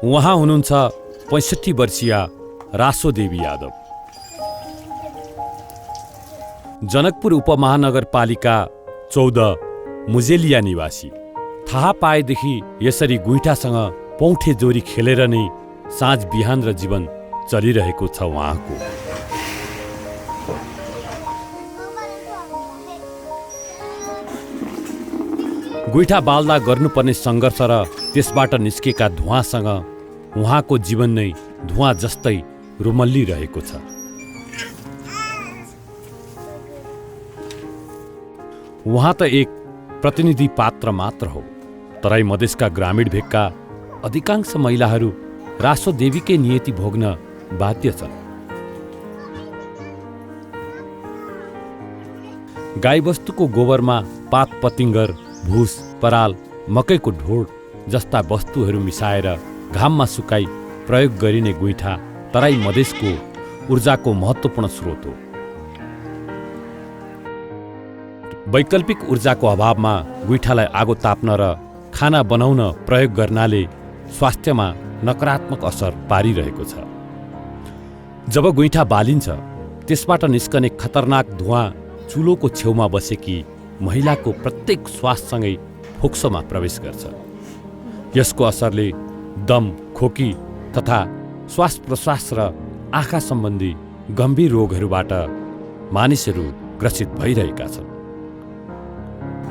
उहाँ हुनुहुन्छ 65 वर्षीय रासो देवी यादव। जनकपुर उपमहानगरपालिका 14 मुजेलिया निवासी। थाहा पाएदेखि यसरी गुइठासँग पौठे जोरी खेलेर नै साँझ बिहान र जीवन चलिरहेको छ उहाँको। गुइठा बाल्दा गर्नुपर्ने सङ्घर्ष र त्यसबाट निस्केका धुवाँसँग उहाँको जीवन नै धुवाँ जस्तै रुमल्लिरहेको छ। उहाँ त एक प्रतिनिधि पात्र मात्र हो। तराई मधेसका ग्रामीण भेगका अधिकांश महिलाहरू रासो देवीकै नियति भोग्न बाध्य छन्। गाईबस्तुको गोबरमा पात पतिङ्गर, भुस, पराल, मकैको ढोड जस्ता वस्तुहरू मिसाएर घाममा सुकाई प्रयोग गरिने गुइठा तराई मधेसको ऊर्जाको महत्त्वपूर्ण स्रोत हो। वैकल्पिक ऊर्जाको अभावमा गुइठालाई आगो ताप्न र खाना बनाउन प्रयोग गर्नाले स्वास्थ्यमा नकारात्मक असर पारिरहेको छ। जब गुइठा बालिन्छ त्यसबाट निस्कने खतरनाक धुवाँ चुलोको छेउमा बसेकी महिलाको प्रत्येक श्वाससँगै फोक्सोमा प्रवेश गर्छ। यसको असरले दम, खोकी तथा श्वास प्रश्वास र आँखा सम्बन्धी गम्भीर रोगहरूबाट मानिसहरू ग्रसित भइरहेका छन्।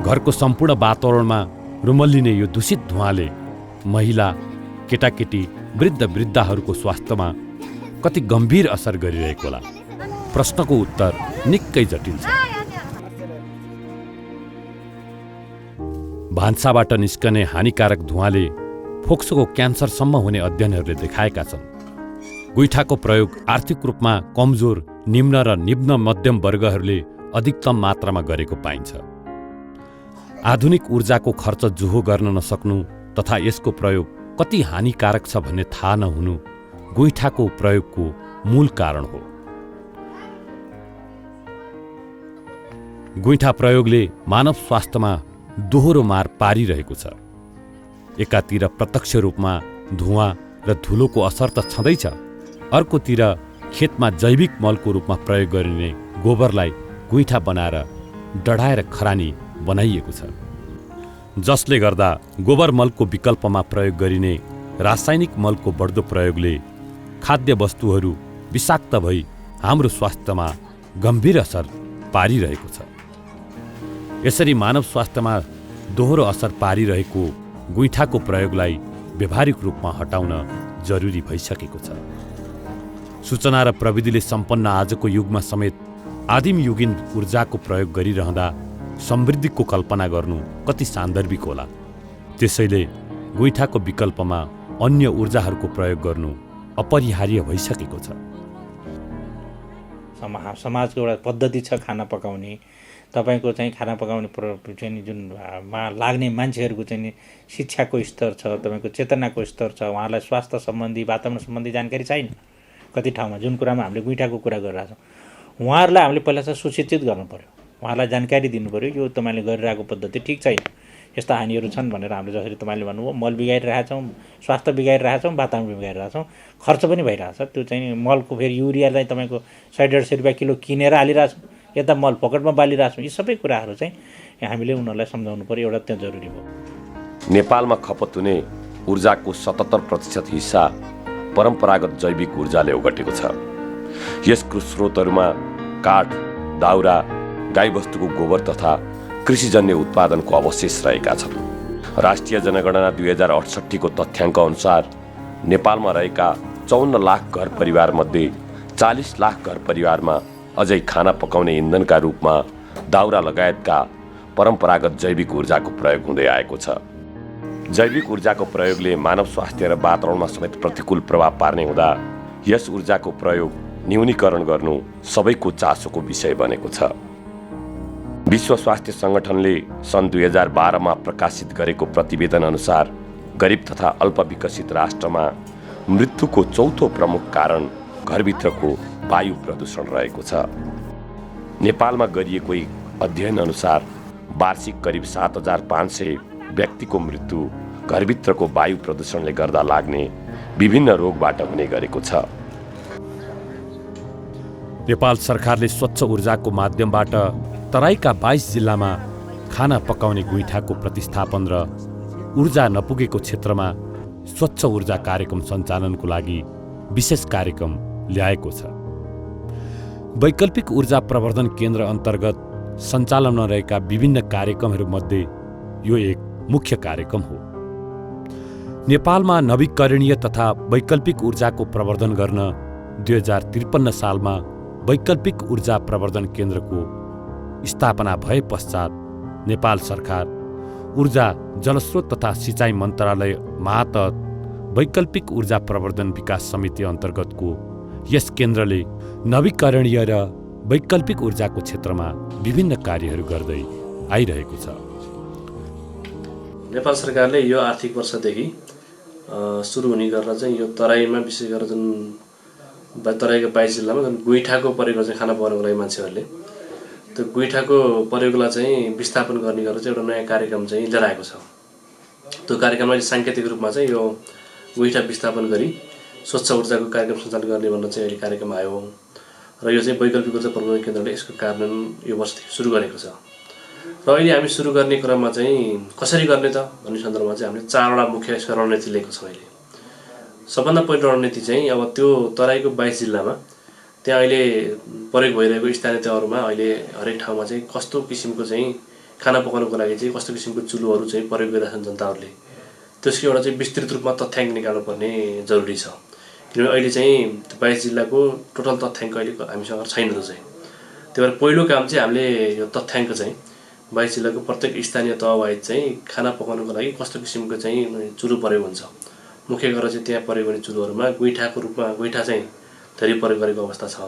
घरको सम्पूर्ण वातावरणमा रुमल्लिने यो दूषित धुवाँले महिला, केटाकेटी, वृद्धाहरूको स्वास्थ्यमा कति गम्भीर असर गरिरहेको होला? प्रश्नको उत्तर निकै जटिल छ। भान्साबाट निस्कने हानिकारक धुवाँले फोक्सोको क्यान्सरसम्म हुने अध्ययनहरूले देखाएका छन्। गुइठाको प्रयोग आर्थिक रूपमा कमजोर, निम्न र निम्न मध्यम वर्गहरूले अधिकतम मात्रामा गरेको पाइन्छ। आधुनिक ऊर्जाको खर्च जुहो गर्न नसक्नु तथा यसको प्रयोग कति हानिकारक छ भन्ने थाहा नहुनु गुइठाको प्रयोगको मूल कारण हो। गुइठा प्रयोगले मानव स्वास्थ्यमा दोहोरो मार पारिरहेको छ। एकातिर प्रत्यक्ष रूपमा धुवाँ र धुलोको असर त छँदैछ, अर्कोतिर खेतमा जैविक मलको रूपमा प्रयोग गरिने गोबरलाई गुइठा बनाएर डढाएर खरानी बनाइएको छ, जसले गर्दा गोबर मलको विकल्पमा प्रयोग गरिने रासायनिक मलको बढ्दो प्रयोगले खाद्य वस्तुहरू विषाक्त भई हाम्रो स्वास्थ्यमा गम्भीर असर पारिरहेको छ। यसरी मानव स्वास्थ्यमा दोहोरो असर पारिरहेको गुइठाको प्रयोगलाई व्यावहारिक रूपमा हटाउन जरुरी भइसकेको छ। सूचना र प्रविधिले सम्पन्न आजको युगमा समेत आदिम युगीन ऊर्जाको प्रयोग गरिरहँदा समृद्धिको कल्पना गर्नु कति सान्दर्भिक होला। त्यसैले गुइठाको विकल्पमा अन्य ऊर्जाहरूको प्रयोग गर्नु अपरिहार्य भइसकेको छ। समाजको एउटा पद्धति छ खाना पकाउने। तपाईको चाहिँ खाना पकाउने चाहिँ जुन लाग्ने मान्छेहरूको चाहिँ शिक्षाको स्तर छ, तपाईको चेतनाको स्तर छ, उहाँलाई स्वास्थ्य सम्बन्धी, वातावरण सम्बन्धी जानकारी छैन। कति ठाउँमा जुन कुरामा हामीले गुइठाको कुरा गरिरहेछौँ, उहाँहरूलाई हामीले पहिला चाहिँ सुसूचित गर्नु पर्यो, उहाँलाई जानकारी दिनु पर्यो, यो तपाईँले गरिरहेको पद्धति ठिक छैन, यस्ता हानिहरू छन् भनेर हामीले जसरी तपाईँले भन्नुभयो मल बिगारिरहेछौँ, स्वास्थ्य बिगारिरहेछौँ, वातावरण बिगारिरहेछौँ, खर्च पनि भइरहेछ। त्यो चाहिँ मलको फेरि युरियालाई तपाईँको 100-150 रुपियाँ किलो किनेर हालिरहेछौँ, यता मल पकेटमा बालिरहेछौँ। यी सबै कुराहरू चाहिँ हामीले उनीहरूलाई सम्झाउनु पर्यो, एउटा त्यो जरुरी हो। नेपालमा खपत हुने ऊर्जाको 77% हिस्सा परम्परागत जैविक ऊर्जाले ओगटेको छ। यसको स्रोतहरूमा काठ, दाउरा, गाईबस्तुको गोबर तथा कृषिजन्य उत्पादनको अवशेष रहेका छन्। राष्ट्रिय जनगणना 2068 को तथ्याङ्क अनुसार नेपालमा रहेका 54 लाख घर परिवारमध्ये 40 लाख घर परिवारमा अझै खाना पकाउने इन्धनका रूपमा दाउरा लगायतका परम्परागत जैविक ऊर्जाको प्रयोग हुँदै आएको छ। जैविक ऊर्जाको प्रयोगले मानव स्वास्थ्य र वातावरणमा समेत प्रतिकूल प्रभाव पार्ने हुँदा यस ऊर्जाको प्रयोग न्यूनीकरण गर्नु सबैको चासोको विषय बनेको छ। विश्व स्वास्थ्य सङ्गठनले सन् 2012 मा प्रकाशित गरेको प्रतिवेदन अनुसार गरिब तथा अल्पविकसित राष्ट्रमा मृत्युको चौथो प्रमुख कारण घरभित्रको वायु प्रदूषण रहेको छ। नेपालमा गरिएको एक अध्ययन अनुसार वार्षिक करिब 7500 व्यक्तिको मृत्यु घरभित्रको वायु प्रदूषणले गर्दा लाग्ने विभिन्न रोगबाट हुने गरेको छ। नेपाल सरकारले स्वच्छ ऊर्जाको माध्यमबाट तराईका 22 जिल्लामा खाना पकाउने गुइठाको प्रतिस्थापन र ऊर्जा नपुगेको क्षेत्रमा स्वच्छ ऊर्जा कार्यक्रम सञ्चालनको लागि विशेष कार्यक्रम ल्याएको छ। वैकल्पिक ऊर्जा प्रवर्धन केन्द्र अन्तर्गत सञ्चालनमा रहेका विभिन्न कार्यक्रमहरूमध्ये यो एक मुख्य कार्यक्रम हो। नेपालमा नवीकरणीय तथा वैकल्पिक ऊर्जाको प्रवर्धन गर्न 2053 सालमा वैकल्पिक ऊर्जा प्रवर्धन केन्द्रको स्थापना भए पश्चात नेपाल सरकार ऊर्जा जलस्रोत तथा सिँचाइ मन्त्रालय मातहत वैकल्पिक ऊर्जा प्रवर्धन विकास समिति अन्तर्गतको यस केन्द्रले नवीकरणीय र वैकल्पिक ऊर्जाको क्षेत्रमा विभिन्न कार्यहरू गर्दै आइरहेको छ। नेपाल सरकारले यो आर्थिक वर्षदेखि सुरु हुने गरेर चाहिँ यो तराईमा विशेष गरेर जुन तराईका 22 जिल्लामा जुन गुइठाको प्रयोग चाहिँ खाना पकाउनको लागि मान्छेहरूले त्यो गुइठाको प्रयोगलाई चाहिँ विस्थापन गर्ने गरेर चाहिँ एउटा नयाँ कार्यक्रम चाहिँ लिएर आएको छ। त्यो कार्यक्रममा साङ्केतिक रूपमा चाहिँ यो गुइठा विस्थापन गरी स्वच्छ ऊर्जाको कार्यक्रम सञ्चालन गर्ने भनेर चाहिँ अहिले कार्यक्रम आयो र यो चाहिँ वैकल्पिक ऊर्जा प्रवर्धन केन्द्रले यसको कार्यान्वयन यो वर्षदेखि सुरु गरेको छ। र अहिले हामी सुरु गर्ने क्रममा चाहिँ कसरी गर्ने त भन्ने सन्दर्भमा चाहिँ हामीले 4वटा मुख्य यसको रणनीति लिएको छौँ। अहिले सबभन्दा पहिलो रणनीति चाहिँ अब त्यो तराईको 22 जिल्लामा त्यहाँ अहिले प्रयोग भइरहेको स्थानीय तहहरूमा अहिले हरेक ठाउँमा चाहिँ कस्तो किसिमको चाहिँ खाना पकाउनको लागि चाहिँ कस्तो किसिमको चुलोहरू चाहिँ प्रयोग गरिरहेका छन् जनताहरूले, त्यसको एउटा चाहिँ विस्तृत रूपमा तथ्याङ्क निकाल्नुपर्ने जरुरी छ। किनभने अहिले चाहिँ 22 जिल्लाको टोटल तथ्याङ्क अहिले हामीसँग छैन। त्यो चाहिँ त्यही भएर पहिलो काम चाहिँ हामीले यो तथ्याङ्क चाहिँ 22 जिल्लाको प्रत्येक स्थानीय तहवाइज चाहिँ खाना पकाउनको लागि कस्तो किसिमको चाहिँ चुलो प्रयोग हुन्छ, मुख्य गरेर चाहिँ त्यहाँ प्रयोग गर्ने चुलोहरूमा गुइठाको रूपमा गुइठा चाहिँ धेरै प्रयोग गरेको अवस्था छ।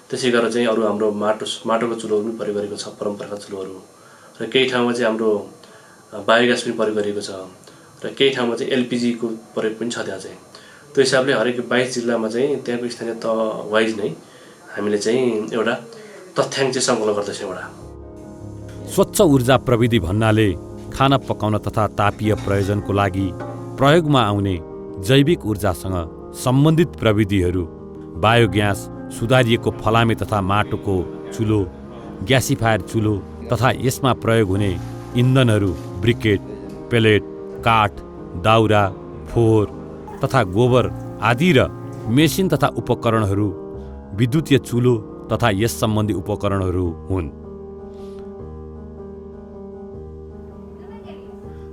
त्यसै गरेर चाहिँ अरू हाम्रो माटोको चुलोहरू पनि प्रयोग गरेको छ, परम्परागत चुलोहरू, र केही ठाउँमा चाहिँ हाम्रो बायोग्यास पनि प्रयोग गरिएको छ र केही ठाउँमा चाहिँ एलपिजीको प्रयोग पनि छ त्यहाँ चाहिँ। त्यो हिसाबले हरेक 22 जिल्लामा चाहिँ त्यहाँको स्थानीय तह वाइज नै हामीले चाहिँ एउटा तथ्याङ्क चाहिँ सङ्कलन गर्दैछौँ। एउटा स्वच्छ ऊर्जा प्रविधि भन्नाले खाना पकाउन तथा तापीय प्रयोजनको लागि प्रयोगमा आउने जैविक ऊर्जासँग सम्बन्धित प्रविधिहरू बायोग्यास, सुधारिएको फलामे तथा माटोको चुलो, ग्यासिफायर चुलो तथा यसमा प्रयोग हुने इन्धनहरू ब्रिकेट, पेलेट, काठ, दाउरा, फोहोर तथा गोबर आदि र मेसिन तथा उपकरणहरू विद्युतीय चुलो तथा यस सम्बन्धी उपकरणहरू हुन्।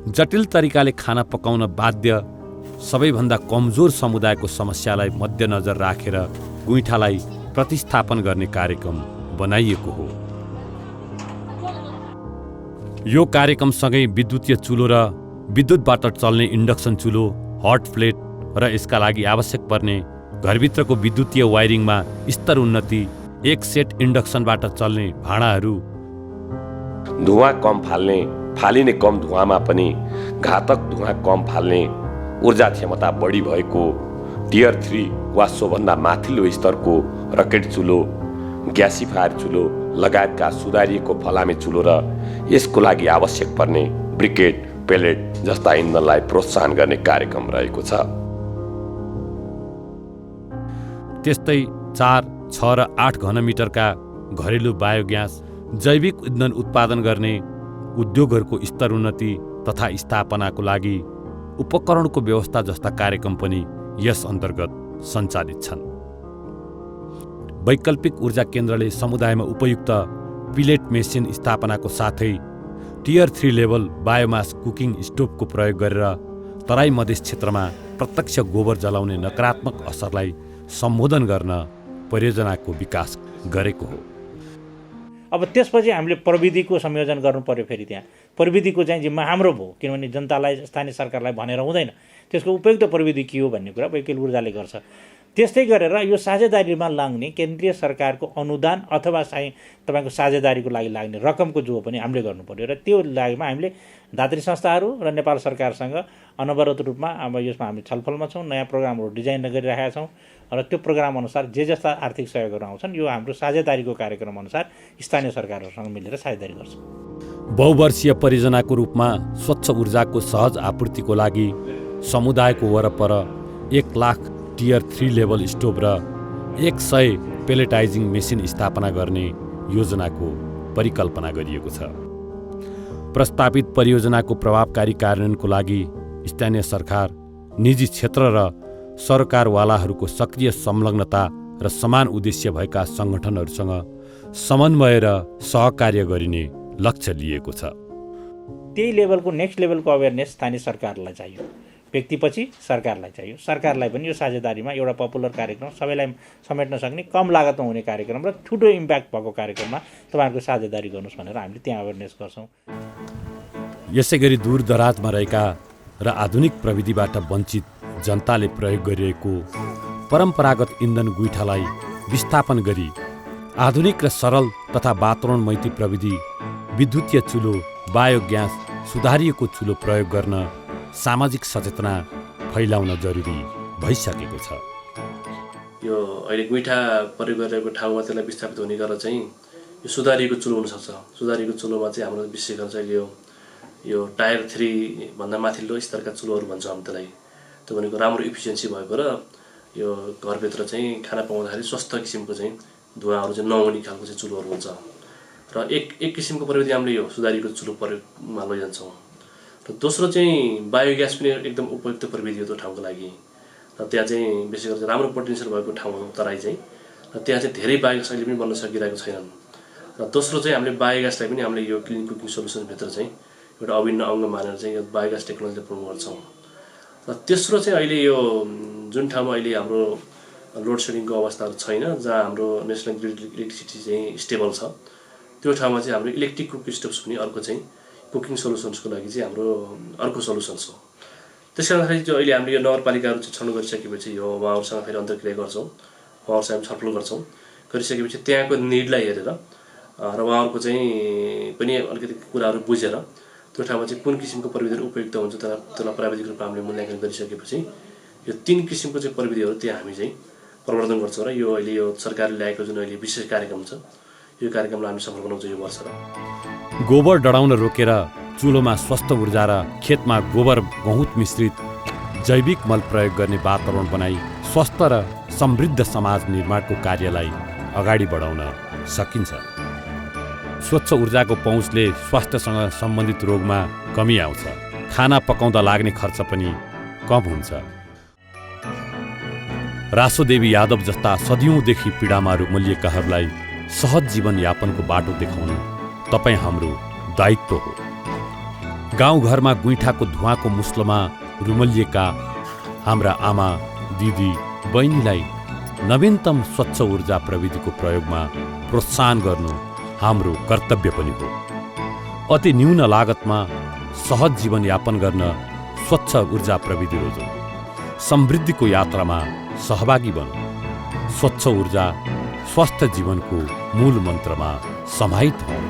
जटिल तरिकाले खाना पकाउन बाध्य सबैभन्दा कमजोर समुदायको समस्यालाई मध्यनजर राखेर गुइठालाई प्रतिस्थापन गर्ने कार्यक्रम बनाइएको हो। यो कार्यक्रमसँगै विद्युतीय चुलो र विद्युतबाट चल्ने इन्डक्सन चुलो, हट प्लेट र यसका लागि आवश्यक पर्ने घरभित्रको विद्युतीय वायरिङमा स्तर उन्नति, एक सेट इन्डक्सनबाट चल्ने भाँडाहरू, धुवाँ कम फालिने कम धुवाँमा पनि घातक धुवाँ कम फाल्ने ऊर्जा क्षमता बढी भएको टियर 3 वा सोभन्दा माथिल्लो स्तरको रकेट चुलो, ग्यासिफायर चुलो लगायतका सुधारिएको फलामे चुलो र यसको लागि आवश्यक पर्ने ब्रिकेट, पेलेट जस्ता इन्धनलाई प्रोत्साहन गर्ने कार्यक्रम रहेको छ। त्यस्तै 4, 6 र 8 घनमिटरका घरेलु बायोग्यास, जैविक इन्धन उत्पादन गर्ने उद्योगहरूको स्तर उन्नति तथा स्थापनाको लागि उपकरणको व्यवस्था जस्ता कार्यक्रम पनि यस अन्तर्गत सञ्चालित छन्। वैकल्पिक ऊर्जा केन्द्रले समुदायमा उपयुक्त पिलेट मेसिन स्थापनाको साथै टियर 3 लेभल बायोमास कुकिङ स्टोभको प्रयोग गरेर तराई मधेस क्षेत्रमा प्रत्यक्ष गोबर जलाउने नकारात्मक असरलाई सम्बोधन गर्न परियोजनाको विकास गरेको हो। अब त्यसपछि हामीले प्रविधिको संयोजन गर्नु पर्यो। फेरि त्यहाँ प्रविधिको चाहिँ जिम्मा हाम्रो भयो, किनभने जनतालाई, स्थानीय सरकारलाई भनेर हुँदैन। त्यसको उपयुक्त प्रविधि के हो भन्ने कुरा वैकल्पिक ऊर्जाले गर्छ। त्यस्तै गरेर यो साझेदारीमा लाग्ने केन्द्रीय सरकारको अनुदान अथवा चाहिँ तपाईँको साझेदारीको लागि लाग्ने रकमको जो पनि हामीले गर्नु पर्यो र त्यो लागिमा हामीले दात्री संस्थाहरू र नेपाल सरकारसँग अनवरत रूपमा अब यसमा हामी छलफलमा छौँ। नयाँ प्रोग्रामहरू डिजाइन गरिरहेका छौँ र त्यो प्रोग्राम अनुसार जे जस्ता आर्थिक सहयोगहरू आउँछन् यो हाम्रो साझेदारीको कार्यक्रम अनुसार स्थानीय सरकारहरूसँग मिलेर साझेदारी गर्छ। बहुवर्षीय परियोजनाको रूपमा स्वच्छ ऊर्जाको सहज आपूर्तिको लागि समुदायको वरपर 1 लाख टियर 3 लेभल स्टोभ र 100 पेलेटाइजिङ मेसिन स्थापना गर्ने योजनाको परिकल्पना गरिएको छ। प्रस्तावित परियोजनाको प्रभावकारी कार्यान्वयनको लागि स्थानीय सरकार, निजी क्षेत्र र सरकारवालाहरूको सक्रिय संलग्नता र समान उद्देश्य भएका सङ्गठनहरूसँग समन्वय र सहकार्य गरिने लक्ष्य लिएको छ। त्यही लेभलको नेक्स्ट लेभलको अवेरनेस स्थानीय सरकारलाई चाहियो, व्यक्तिपछि सरकारलाई चाहियो। सरकारलाई पनि यो साझेदारीमा एउटा पपुलर कार्यक्रम, सबैलाई समेट्न सक्ने, कम लागतमा हुने कार्यक्रम र ठुलो इम्प्याक्ट भएको कार्यक्रममा तपाईँहरूको साझेदारी गर्नुहोस् भनेर हामीले त्यहाँ अवेरनेस गर्छौँ। यसै गरी दूरदराजमा रहेका र आधुनिक प्रविधिबाट वञ्चित जनताले प्रयोग गरिरहेको परम्परागत इन्धन गुइठालाई विस्थापन गरी आधुनिक र सरल तथा वातावरण मैत्री प्रविधि विद्युतीय चुलो, बायोग्यास, सुधारिएको चुलो प्रयोग गर्न सामाजिक सचेतना फैलाउन जरुरी भइसकेको छ। यो अहिले गुइठा प्रयोग गरिरहेको ठाउँमा त्यसलाई विस्थापित हुने गरेर चाहिँ यो सुधारिएको चुलो हुनसक्छ। सुधारिएको चुलोमा चाहिँ हाम्रो विशेष गरेर चाहिँ यो टायर 3 भन्दा माथिल्लो स्तरका चुलोहरू भन्छौँ हामी त्यसलाई। त्यो भनेको राम्रो इफिसियन्सी भएको र यो घरभित्र चाहिँ खाना पकाउँदाखेरि स्वस्थ किसिमको चाहिँ धुवाहरू चाहिँ नहुने खालको चाहिँ चुलोहरू हुन्छ। र एक किसिमको प्रविधि हामीले यो सुधारिएको चुलो प्रयोगमा लैजान्छौँ। र दोस्रो चाहिँ बायोग्यास पनि एकदम उपयुक्त प्रविधि हो त्यो ठाउँको लागि। र त्यहाँ चाहिँ विशेष गरेर राम्रो पोटेन्सियल भएको ठाउँ हो तराई चाहिँ। र त्यहाँ चाहिँ धेरै बायोग्यास अहिले पनि बन्न सकिरहेको छैनन्। र दोस्रो चाहिँ हामीले बायोग्यासलाई पनि हामीले यो क्लिन कुकिङ सोल्युसनभित्र चाहिँ एउटा अभिन्न अङ्ग मानेर चाहिँ यो बायोग्यास टेक्नोलोजीलाई प्रमोट गर्छौँ। र तेस्रो चाहिँ अहिले यो जुन ठाउँमा अहिले हाम्रो लोड सेडिङको अवस्थाहरू छैन, जहाँ हाम्रो नेसनल ग्रिड इलेक्ट्रिसिटी चाहिँ स्टेबल छ, त्यो ठाउँमा चाहिँ हाम्रो इलेक्ट्रिक कुकिङ स्टोभ्स पनि अर्को चाहिँ कुकिङ सोल्युसन्सको लागि चाहिँ हाम्रो अर्को सोल्युसन्स हो। त्यस कारणखेरि चाहिँ अहिले हामीले यो नगरपालिकाहरू चाहिँ छनौट गरिसकेपछि यो उहाँहरूसँग फेरि अन्तर्क्रिया गर्छौँ, उहाँहरूसँग छलफल गर्छौँ। गरिसकेपछि त्यहाँको निडलाई हेरेर र उहाँहरूको चाहिँ पनि अलिकति कुराहरू बुझेर त्यो ठाउँमा चाहिँ कुन किसिमको प्रविधिहरू उपयुक्त हुन्छ त्यसलाई प्राविधिक रूपमा हामीले मूल्याङ्कन गरिसकेपछि यो 3 किसिमको चाहिँ प्रविधिहरू त्यहाँ हामी चाहिँ प्रवर्धन गर्छौँ। र यो अहिले यो सरकारले ल्याएको जुन अहिले विशेष कार्यक्रम छ, यो कार्यक्रमलाई हामी सफल बनाउँछौँ यो वर्ष। गोबर डढाउन रोकेर चुलोमा स्वस्थ ऊर्जा र खेतमा गोबर गहुँत मिश्रित जैविक मल प्रयोग गर्ने वातावरण बनाई स्वस्थ र समृद्ध समाज निर्माणको कार्यलाई अगाडि बढाउन सकिन्छ। स्वच्छ ऊर्जाको पहुँचले स्वास्थ्यसँग सम्बन्धित रोगमा कमी आउँछ। खाना पकाउँदा लाग्ने खर्च पनि कम हुन्छ। रासोदेवी यादव जस्ता सदियौँदेखि पीडामा रुमलिएकाहरूलाई सहज जीवनयापनको बाटो देखाउनु तपाईँ हाम्रो दायित्व हो। गाउँघरमा गुइठाको धुवाँको मुस्लोमा रुमलिएका हाम्रा आमा, दिदी, बहिनीलाई नवीनतम स्वच्छ ऊर्जा प्रविधिको प्रयोगमा प्रोत्साहन गर्नु हाम्रो कर्तव्य पनि हो। अति न्यून लागतमा सहज जीवनयापन गर्न स्वच्छ ऊर्जा प्रविधि रोजौँ। समृद्धिको यात्रामा सहभागी बनौँ। स्वच्छ ऊर्जा, स्वस्थ जीवनको मूल मन्त्रमा समाहित हौँ।